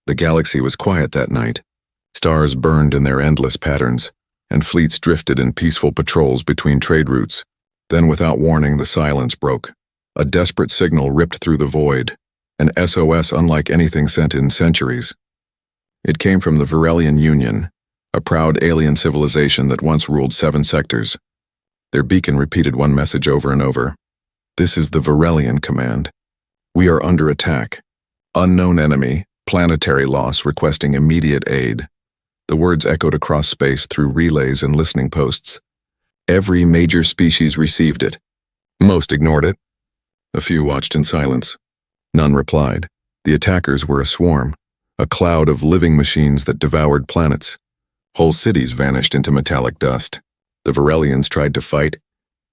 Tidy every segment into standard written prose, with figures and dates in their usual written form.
The galaxy was quiet that night. Stars burned in their endless patterns, and fleets drifted in peaceful patrols between trade routes. Then, without warning, the silence broke. A desperate signal ripped through the void, an SOS unlike anything sent in centuries. It came from the Varelian Union, a proud alien civilization that once ruled 7 sectors. Their beacon repeated one message over and over. "This is the Varelian command. We are under attack. Unknown enemy, planetary loss requesting immediate aid." The words echoed across space through relays and listening posts. Every major species received it. Most ignored it. A few watched in silence. None replied. The attackers were a swarm, a cloud of living machines that devoured planets. Whole cities vanished into metallic dust. The Varelians tried to fight,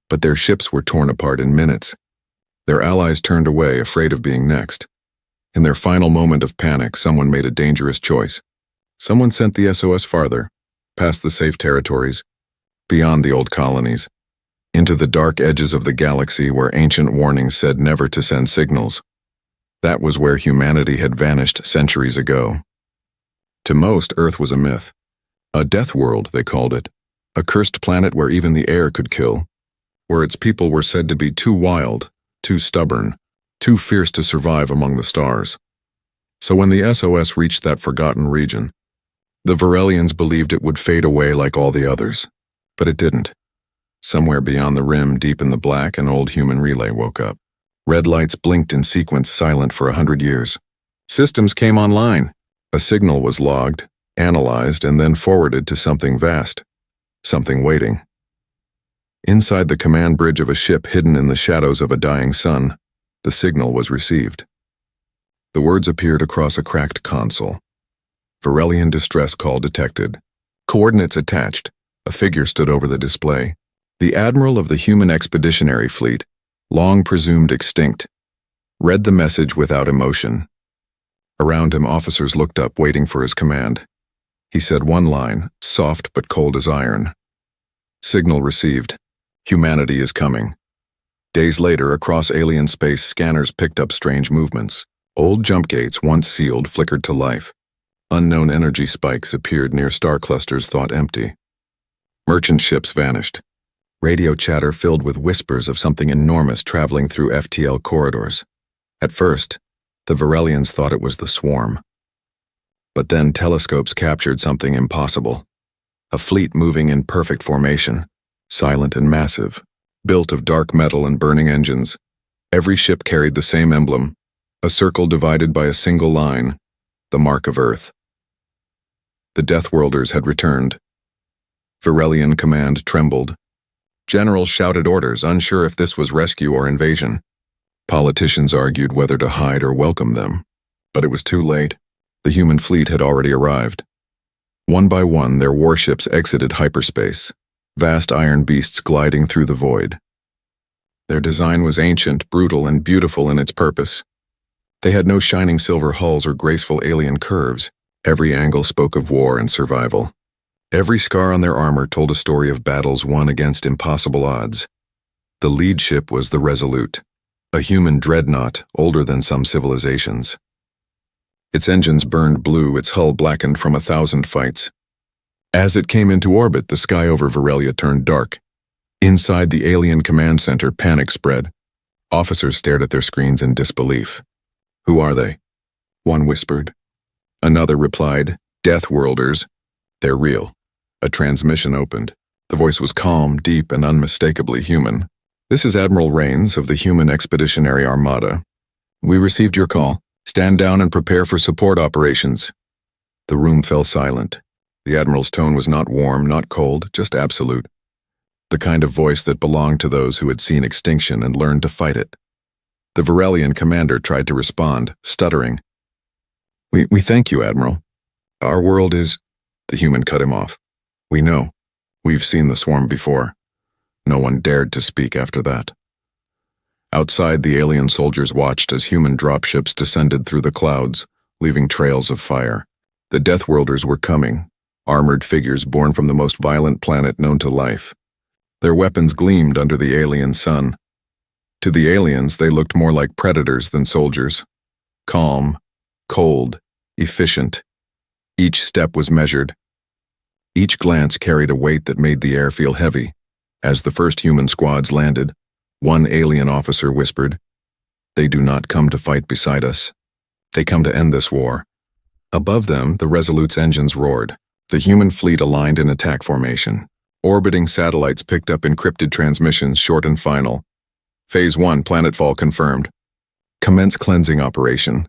but their ships were torn apart in minutes. Their allies turned away, afraid of being next. In their final moment of panic, someone made a dangerous choice. Someone sent the SOS farther, past the safe territories, beyond the old colonies, into the dark edges of the galaxy where ancient warnings said never to send signals. That was where humanity had vanished centuries ago. To most, Earth was a myth. A death world, they called it. A cursed planet where even the air could kill, where its people were said to be too wild, too stubborn, too fierce to survive among the stars. So when the SOS reached that forgotten region, the Varelians believed it would fade away like all the others. But it didn't. Somewhere beyond the rim, deep in the black, an old human relay woke up. Red lights blinked in sequence, silent for 100 years. Systems came online. A signal was logged, analyzed, and then forwarded to something vast. Something waiting. Inside the command bridge of a ship hidden in the shadows of a dying sun, the signal was received. The words appeared across a cracked console. Varelian distress call detected. Coordinates attached. A figure stood over the display. The admiral of the human expeditionary fleet, long presumed extinct, read the message without emotion. Around him, officers looked up, waiting for his command. He said one line, soft but cold as iron. "Signal received. Humanity is coming." Days later, across alien space, scanners picked up strange movements. Old jump gates, once sealed, flickered to life. Unknown energy spikes appeared near star clusters thought empty. Merchant ships vanished. Radio chatter filled with whispers of something enormous traveling through FTL corridors. At first, the Varelians thought it was the swarm. But then telescopes captured something impossible. A fleet moving in perfect formation, silent and massive, built of dark metal and burning engines. Every ship carried the same emblem, a circle divided by a single line, the mark of Earth. The Deathworlders had returned. Varelian command trembled. Generals shouted orders, unsure if this was rescue or invasion. Politicians argued whether to hide or welcome them. But it was too late. The human fleet had already arrived. One by one, their warships exited hyperspace, vast iron beasts gliding through the void. Their design was ancient, brutal, and beautiful in its purpose. They had no shining silver hulls or graceful alien curves. Every angle spoke of war and survival. Every scar on their armor told a story of battles won against impossible odds. The lead ship was the Resolute, a human dreadnought older than some civilizations. Its engines burned blue, its hull blackened from 1,000 fights. As it came into orbit, the sky over Varelia turned dark. Inside the alien command center, panic spread. Officers stared at their screens in disbelief. "Who are they?" one whispered. Another replied, "Deathworlders. They're real." A transmission opened. The voice was calm, deep, and unmistakably human. "This is Admiral Rains of the Human Expeditionary Armada. We received your call. Stand down and prepare for support operations." The room fell silent. The Admiral's tone was not warm, not cold, just absolute. The kind of voice that belonged to those who had seen extinction and learned to fight it. The Varelian commander tried to respond, stuttering. We thank you, Admiral. Our world is—" The human cut him off. "We know. We've seen the swarm before." No one dared to speak after that. Outside, the alien soldiers watched as human dropships descended through the clouds, leaving trails of fire. The Deathworlders were coming, armored figures born from the most violent planet known to life. Their weapons gleamed under the alien sun. To the aliens, they looked more like predators than soldiers. Calm, cold, efficient. Each step was measured. Each glance carried a weight that made the air feel heavy. As the first human squads landed, one alien officer whispered, "They do not come to fight beside us. They come to end this war." Above them, the Resolute's engines roared. The human fleet aligned in attack formation. Orbiting satellites picked up encrypted transmissions, short and final. Phase 1, planetfall confirmed. Commence cleansing operation.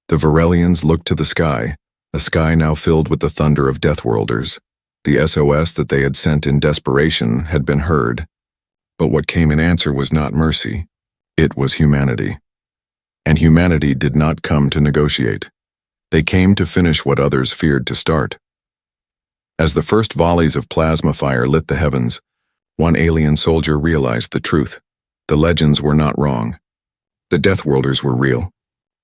The Varelians looked to the sky, a sky now filled with the thunder of Deathworlders. The SOS that they had sent in desperation had been heard. But what came in answer was not mercy. It was humanity. And humanity did not come to negotiate. They came to finish what others feared to start. As the first volleys of plasma fire lit the heavens, one alien soldier realized the truth. The legends were not wrong. The Deathworlders were real,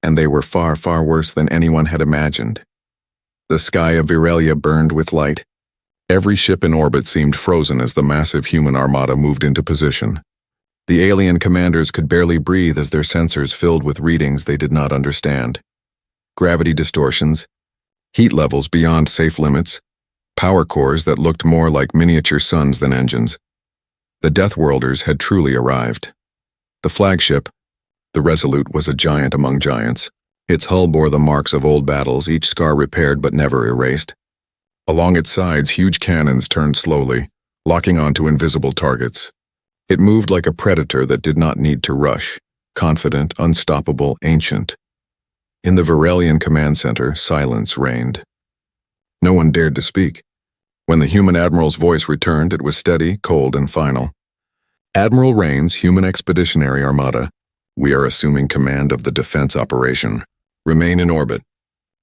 and they were far, far worse than anyone had imagined. The sky of Virelia burned with light. Every ship in orbit seemed frozen as the massive human armada moved into position. The alien commanders could barely breathe as their sensors filled with readings they did not understand. Gravity distortions, heat levels beyond safe limits, power cores that looked more like miniature suns than engines. The Deathworlders had truly arrived. The flagship, the Resolute, was a giant among giants. Its hull bore the marks of old battles, each scar repaired but never erased. Along its sides, huge cannons turned slowly, locking onto invisible targets. It moved like a predator that did not need to rush, confident, unstoppable, ancient. In the Varelian command center, silence reigned. No one dared to speak. When the human admiral's voice returned, it was steady, cold, and final. "Admiral Rains, Human Expeditionary Armada. We are assuming command of the defense operation. Remain in orbit.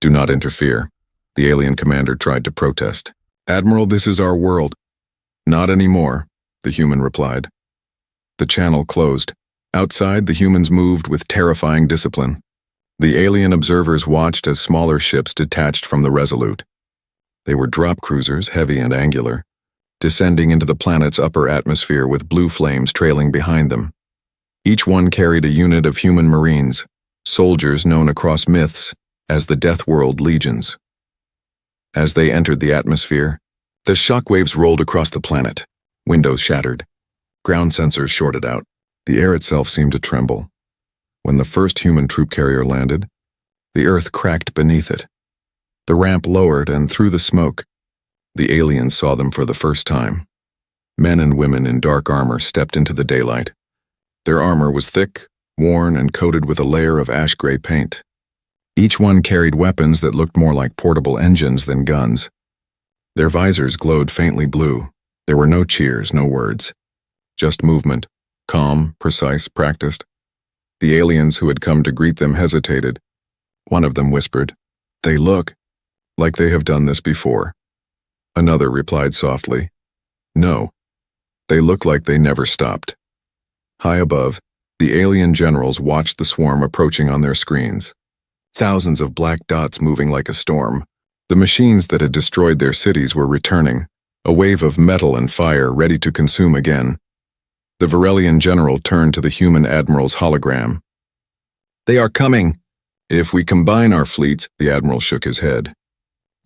Do not interfere." The alien commander tried to protest. "Admiral, this is our world." "Not anymore," the human replied. The channel closed. Outside, the humans moved with terrifying discipline. The alien observers watched as smaller ships detached from the Resolute. They were drop cruisers, heavy and angular, descending into the planet's upper atmosphere with blue flames trailing behind them. Each one carried a unit of human marines, soldiers known across myths as the Deathworld Legions. As they entered the atmosphere, the shockwaves rolled across the planet. Windows shattered. Ground sensors shorted out. The air itself seemed to tremble. When the first human troop carrier landed, the earth cracked beneath it. The ramp lowered, and through the smoke, the aliens saw them for the first time. Men and women in dark armor stepped into the daylight. Their armor was thick, worn, and coated with a layer of ash-gray paint. Each one carried weapons that looked more like portable engines than guns. Their visors glowed faintly blue. There were no cheers, no words. Just movement, calm, precise, practiced. The aliens who had come to greet them hesitated. One of them whispered, "They look like they have done this before." Another replied softly, "No, they look like they never stopped." High above, the alien generals watched the swarm approaching on their screens. Thousands of black dots moving like a storm. The machines that had destroyed their cities were returning, a wave of metal and fire ready to consume again. The Varelian general turned to the human admiral's hologram. "They are coming." "If we combine our fleets," the admiral shook his head.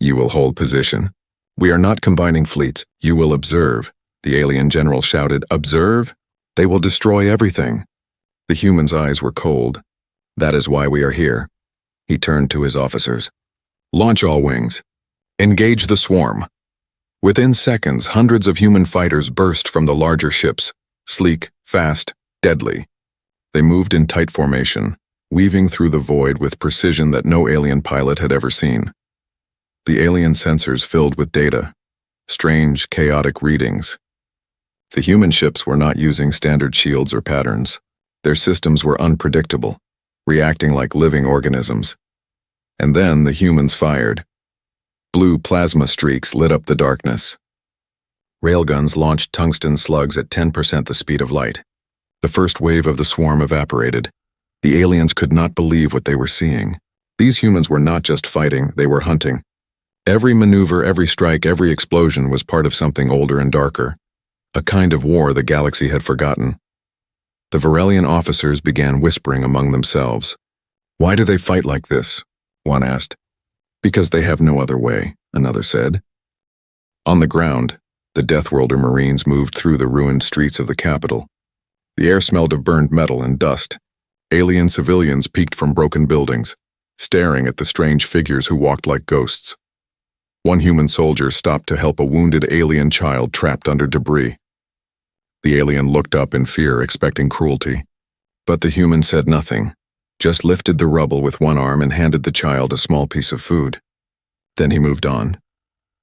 "You will hold position." "We are not combining fleets. You will observe," the alien general shouted. "Observe? They will destroy everything." The human's eyes were cold. "That is why we are here." He turned to his officers. "Launch all wings. Engage the swarm." Within seconds, hundreds of human fighters burst from the larger ships, sleek, fast, deadly. They moved in tight formation, weaving through the void with precision that no alien pilot had ever seen. The alien sensors filled with data, strange, chaotic readings. The human ships were not using standard shields or patterns. Their systems were unpredictable, reacting like living organisms. And then the humans fired. Blue plasma streaks lit up the darkness. Railguns launched tungsten slugs at 10% the speed of light. The first wave of the swarm evaporated. The aliens could not believe what they were seeing. These humans were not just fighting, they were hunting. Every maneuver, every strike, every explosion was part of something older and darker, a kind of war the galaxy had forgotten. The Varelian officers began whispering among themselves. "Why do they fight like this?" one asked. Because they have no other way, another said. On the ground, the Deathworlder Marines moved through the ruined streets of the capital. The air smelled of burned metal and dust. Alien civilians peeked from broken buildings, staring at the strange figures who walked like ghosts. One human soldier stopped to help a wounded alien child trapped under debris. The alien looked up in fear, expecting cruelty. But the human said nothing, just lifted the rubble with one arm and handed the child a small piece of food. Then he moved on,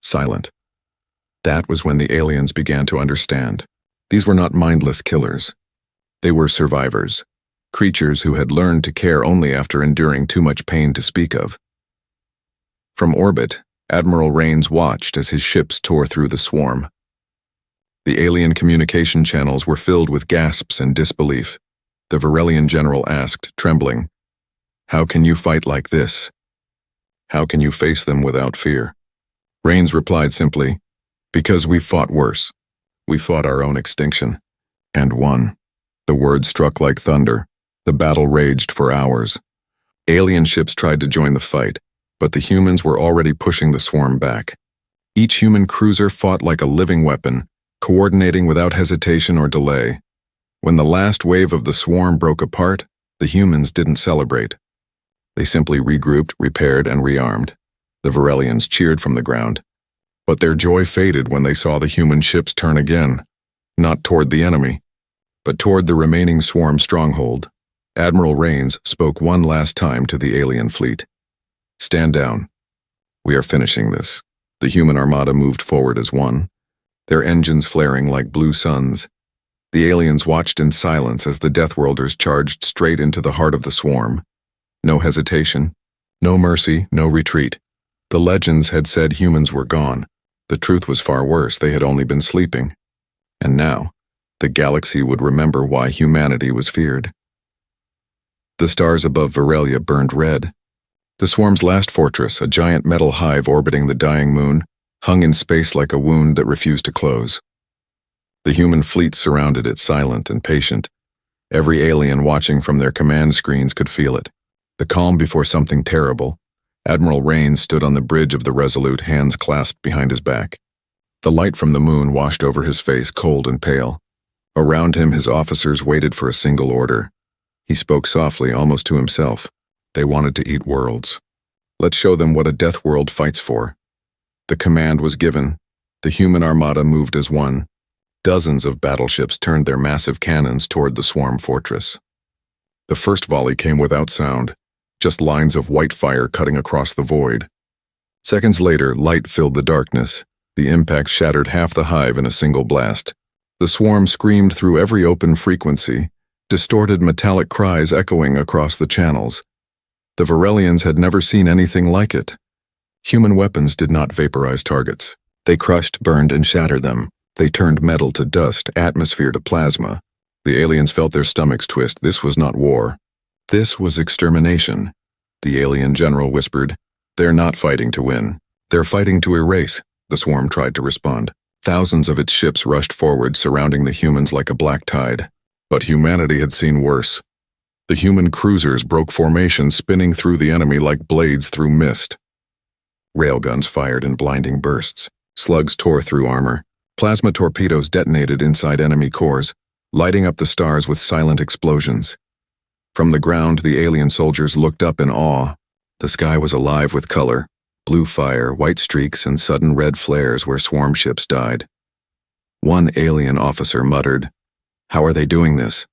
silent. That was when the aliens began to understand. These were not mindless killers. They were survivors, creatures who had learned to care only after enduring too much pain to speak of. From orbit, Admiral Rains watched as his ships tore through the swarm. The alien communication channels were filled with gasps and disbelief. The Varelian general asked, trembling, "How can you fight like this? How can you face them without fear?" Rains replied simply, "Because we fought worse. We fought our own extinction. And won." The words struck like thunder. The battle raged for hours. Alien ships tried to join the fight, but the humans were already pushing the swarm back. Each human cruiser fought like a living weapon, coordinating without hesitation or delay. When the last wave of the swarm broke apart, the humans didn't celebrate. They simply regrouped, repaired, and rearmed. The Varelians cheered from the ground. But their joy faded when they saw the human ships turn again, not toward the enemy, but toward the remaining swarm stronghold. Admiral Rains spoke one last time to the alien fleet. "Stand down. We are finishing this." The human armada moved forward as one, their engines flaring like blue suns. The aliens watched in silence as the Deathworlders charged straight into the heart of the swarm. No hesitation, no mercy, no retreat. The legends had said humans were gone. The truth was far worse. They had only been sleeping. And now, the galaxy would remember why humanity was feared. The stars above Varelia burned red. The swarm's last fortress, a giant metal hive orbiting the dying moon, hung in space like a wound that refused to close. The human fleet surrounded it, silent and patient. Every alien watching from their command screens could feel it. The calm before something terrible. Admiral Rains stood on the bridge of the Resolute, hands clasped behind his back. The light from the moon washed over his face, cold and pale. Around him, his officers waited for a single order. He spoke softly, almost to himself. They wanted to eat worlds. Let's show them what a death world fights for. The command was given. The human armada moved as one. Dozens of battleships turned their massive cannons toward the swarm fortress. The first volley came without sound, just lines of white fire cutting across the void. Seconds later, light filled the darkness. The impact shattered half the hive in a single blast. The swarm screamed through every open frequency, distorted metallic cries echoing across the channels. The Varelians had never seen anything like it. Human weapons did not vaporize targets. They crushed, burned, and shattered them. They turned metal to dust, atmosphere to plasma. The aliens felt their stomachs twist. This was not war. This was extermination. The alien general whispered, "They're not fighting to win. They're fighting to erase." The swarm tried to respond. Thousands of its ships rushed forward, surrounding the humans like a black tide. But humanity had seen worse. The human cruisers broke formation, spinning through the enemy like blades through mist. Railguns fired in blinding bursts. Slugs tore through armor. Plasma torpedoes detonated inside enemy cores, lighting up the stars with silent explosions. From the ground, the alien soldiers looked up in awe. The sky was alive with color, blue fire, white streaks, and sudden red flares where swarm ships died. One alien officer muttered, "How are they doing this?"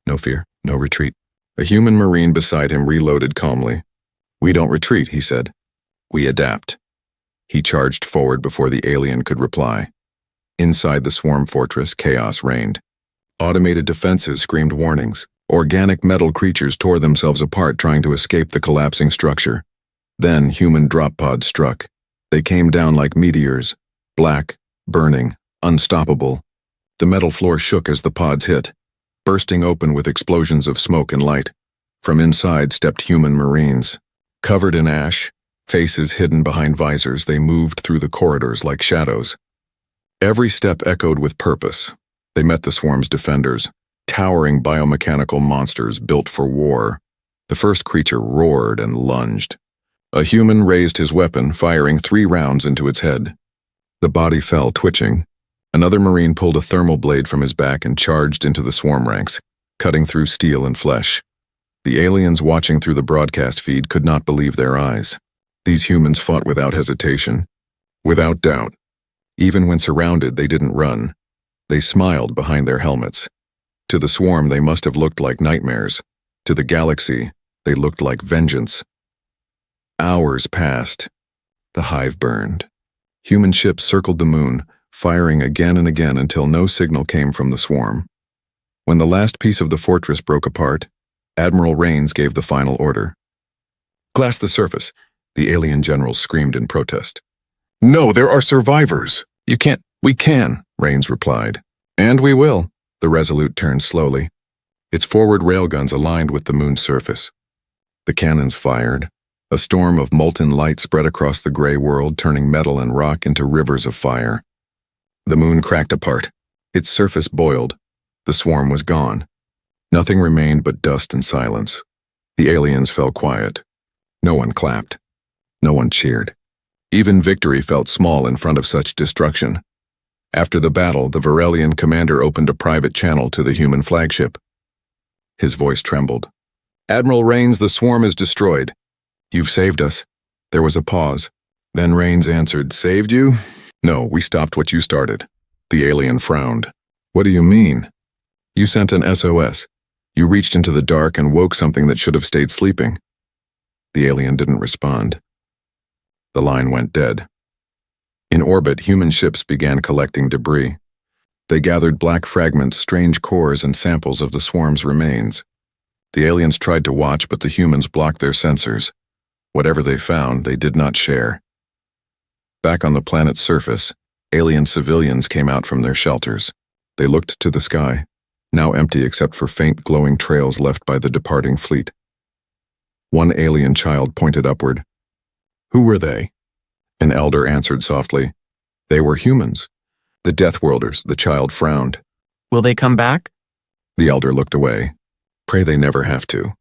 "No fear, no retreat." A human marine beside him reloaded calmly. "We don't retreat," he said. "We adapt." He charged forward before the alien could reply. Inside the swarm fortress, chaos reigned. Automated defenses screamed warnings. Organic metal creatures tore themselves apart trying to escape the collapsing structure. Then human drop pods struck. They came down like meteors, black, burning, unstoppable. The metal floor shook as the pods hit, bursting open with explosions of smoke and light. From inside stepped human marines. Covered in ash, faces hidden behind visors, they moved through the corridors like shadows. Every step echoed with purpose. They met the swarm's defenders, towering biomechanical monsters built for war. The first creature roared and lunged. A human raised his weapon, firing 3 rounds into its head. The body fell, twitching. Another Marine pulled a thermal blade from his back and charged into the swarm ranks, cutting through steel and flesh. The aliens watching through the broadcast feed could not believe their eyes. These humans fought without hesitation, without doubt. Even when surrounded, they didn't run. They smiled behind their helmets. To the swarm, they must have looked like nightmares. To the galaxy, they looked like vengeance. Hours passed. The hive burned. Human ships circled the moon, firing again and again until no signal came from the swarm. When the last piece of the fortress broke apart, Admiral Rains gave the final order. "Glass the surface," the alien generals screamed in protest. "No, there are survivors. You can't." "We can," Rains replied. "And we will." The Resolute turned slowly. Its forward railguns aligned with the moon's surface. The cannons fired. A storm of molten light spread across the gray world, turning metal and rock into rivers of fire. The moon cracked apart. Its surface boiled. The swarm was gone. Nothing remained but dust and silence. The aliens fell quiet. No one clapped. No one cheered. Even victory felt small in front of such destruction. After the battle, the Varelian commander opened a private channel to the human flagship. His voice trembled. "Admiral Rains, the swarm is destroyed. You've saved us." There was a pause. Then Rains answered, "Saved you? No, we stopped what you started." The alien frowned. "What do you mean?" "You sent an SOS. You reached into the dark and woke something that should have stayed sleeping." The alien didn't respond. The line went dead. In orbit, human ships began collecting debris. They gathered black fragments, strange cores, and samples of the swarm's remains. The aliens tried to watch, but the humans blocked their sensors. Whatever they found, they did not share. Back on the planet's surface, alien civilians came out from their shelters. They looked to the sky, now empty except for faint glowing trails left by the departing fleet. One alien child pointed upward. "Who were they?" An elder answered softly. "They were humans. The Deathworlders." The child frowned. "Will they come back?" The elder looked away. "Pray they never have to."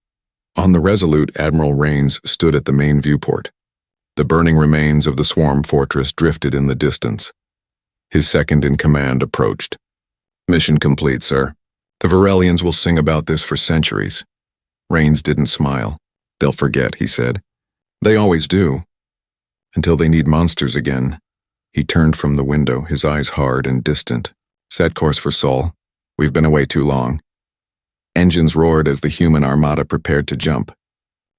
On the Resolute, Admiral Rains stood at the main viewport. The burning remains of the swarm fortress drifted in the distance. His second-in-command approached. "Mission complete, sir. The Varelians will sing about this for centuries." Rains didn't smile. "They'll forget," he said. "They always do. Until they need monsters again." He turned from the window, his eyes hard and distant. "Set course for Sol. We've been away too long." Engines roared as the human armada prepared to jump.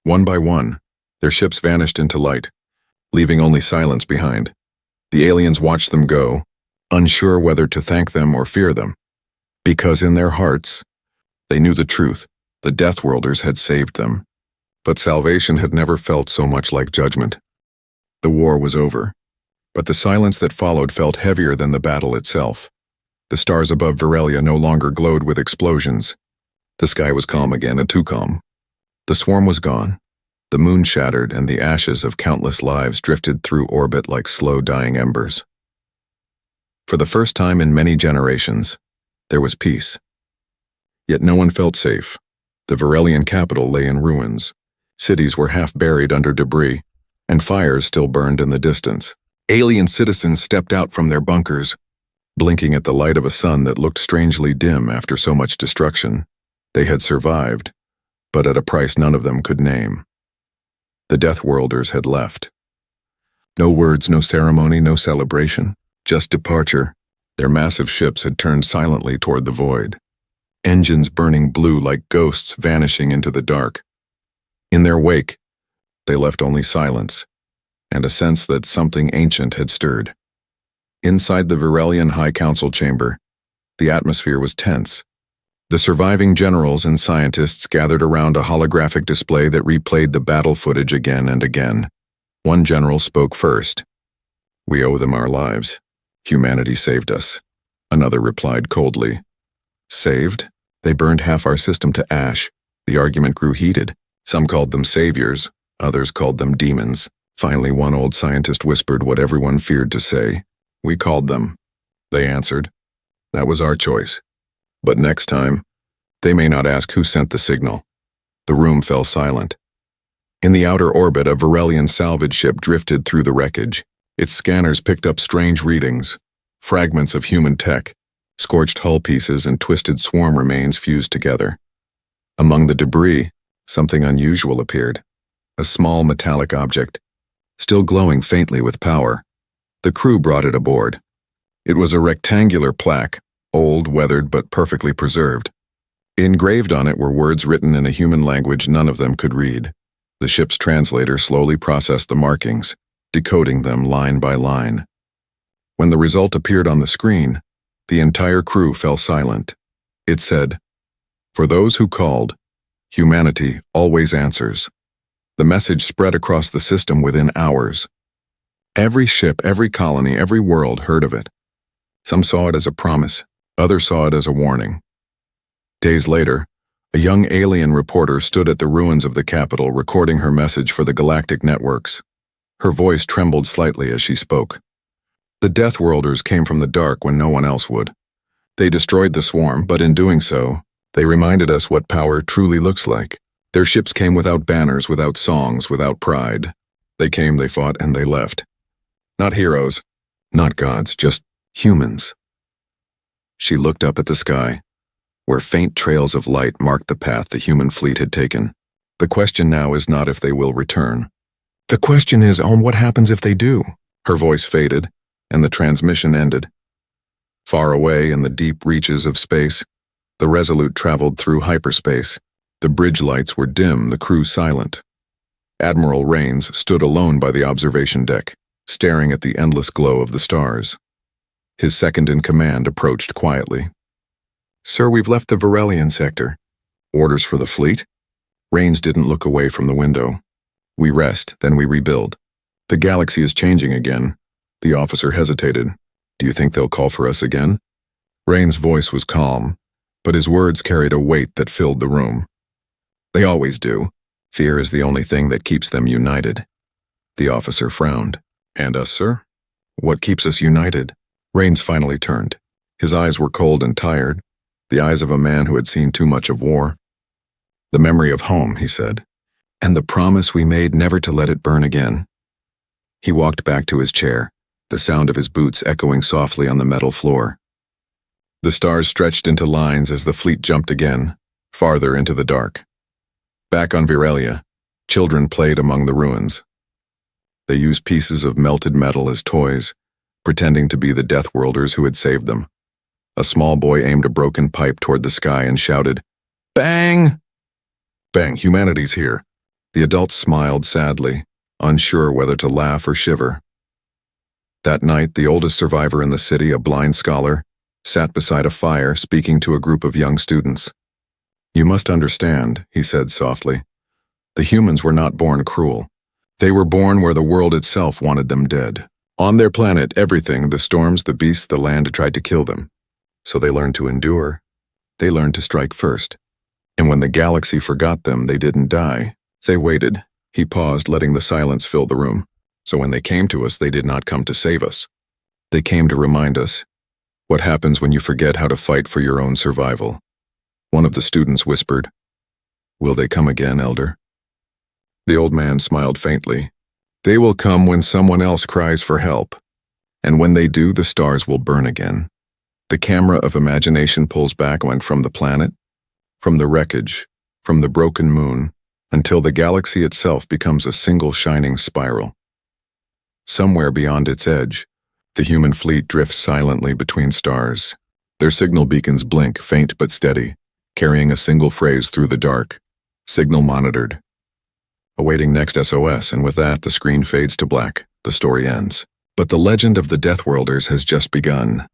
One by one, their ships vanished into light, leaving only silence behind. The aliens watched them go, unsure whether to thank them or fear them. Because in their hearts, they knew the truth. The Deathworlders had saved them. But salvation had never felt so much like judgment. The war was over. But the silence that followed felt heavier than the battle itself. The stars above Varelia no longer glowed with explosions. The sky was calm again, and too calm. The swarm was gone. The moon shattered, and the ashes of countless lives drifted through orbit like slow-dying embers. For the first time in many generations, there was peace. Yet no one felt safe. The Varelian capital lay in ruins. Cities were half buried under debris, and fires still burned in the distance. Alien citizens stepped out from their bunkers, blinking at the light of a sun that looked strangely dim after so much destruction. They had survived, but at a price none of them could name. The Deathworlders had left. No words, no ceremony, no celebration, just departure. Their massive ships had turned silently toward the void. Engines burning blue like ghosts vanishing into the dark. In their wake, they left only silence, and a sense that something ancient had stirred. Inside the Varelian High Council chamber, the atmosphere was tense. The surviving generals and scientists gathered around a holographic display that replayed the battle footage again and again. One general spoke first. "We owe them our lives. Humanity saved us." Another replied coldly. "Saved? They burned half our system to ash." The argument grew heated. Some called them saviors, others called them demons. Finally, one old scientist whispered what everyone feared to say. "We called them," they answered. "That was our choice. But next time, they may not ask who sent the signal." The room fell silent. In the outer orbit, a Varelian salvage ship drifted through the wreckage. Its scanners picked up strange readings, fragments of human tech, scorched hull pieces and twisted swarm remains fused together. Among the debris, something unusual appeared, a small metallic object, still glowing faintly with power. The crew brought it aboard. It was a rectangular plaque, old, weathered, but perfectly preserved. Engraved on it were words written in a human language none of them could read. The ship's translator slowly processed the markings, decoding them line by line. When the result appeared on the screen, the entire crew fell silent. It said, "For those who called, humanity always answers." The message spread across the system within hours. Every ship, every colony, every world heard of it. Some saw it as a promise, others saw it as a warning. Days later, a young alien reporter stood at the ruins of the capital recording her message for the Galactic networks. Her voice trembled slightly as she spoke. The Deathworlders came from the dark when no one else would. They destroyed the swarm, but in doing so, they reminded us what power truly looks like. Their ships came without banners, without songs, without pride. They came, they fought, and they left. Not heroes, not gods, just humans. She looked up at the sky, where faint trails of light marked the path the human fleet had taken. The question now is not if they will return. The question is, what happens if they do? Her voice faded, and the transmission ended. Far away in the deep reaches of space, the Resolute traveled through hyperspace. The bridge lights were dim, the crew silent. Admiral Rains stood alone by the observation deck, staring at the endless glow of the stars. His second-in-command approached quietly. "Sir, we've left the Varelian sector." "Orders for the fleet?" Rains didn't look away from the window. "We rest, then we rebuild. The galaxy is changing again." The officer hesitated. "Do you think they'll call for us again?" Rains' voice was calm, but his words carried a weight that filled the room. "They always do. Fear is the only thing that keeps them united." The officer frowned. "And us, sir? What keeps us united?" Rains finally turned. His eyes were cold and tired, the eyes of a man who had seen too much of war. "The memory of home," he said, "and the promise we made never to let it burn again." He walked back to his chair, the sound of his boots echoing softly on the metal floor. The stars stretched into lines as the fleet jumped again, farther into the dark. Back on Virelia, children played among the ruins. They used pieces of melted metal as toys, pretending to be the Deathworlders who had saved them. A small boy aimed a broken pipe toward the sky and shouted, "Bang!" "Bang, humanity's here." The adults smiled sadly, unsure whether to laugh or shiver. That night, the oldest survivor in the city, a blind scholar, sat beside a fire speaking to a group of young students. "You must understand," he said softly. "The humans were not born cruel. They were born where the world itself wanted them dead. On their planet, everything, the storms, the beasts, the land, tried to kill them. So they learned to endure. They learned to strike first. And when the galaxy forgot them, they didn't die. They waited." He paused, letting the silence fill the room. "So when they came to us, they did not come to save us. They came to remind us what happens when you forget how to fight for your own survival." One of the students whispered, "Will they come again, Elder?" The old man smiled faintly. "They will come when someone else cries for help. And when they do, the stars will burn again." The camera of imagination pulls back and from the planet, from the wreckage, from the broken moon, until the galaxy itself becomes a single shining spiral. Somewhere beyond its edge, the human fleet drifts silently between stars. Their signal beacons blink, faint but steady, carrying a single phrase through the dark. "Signal monitored." Awaiting next SOS, and with that, the screen fades to black. The story ends. But the legend of the Deathworlders has just begun.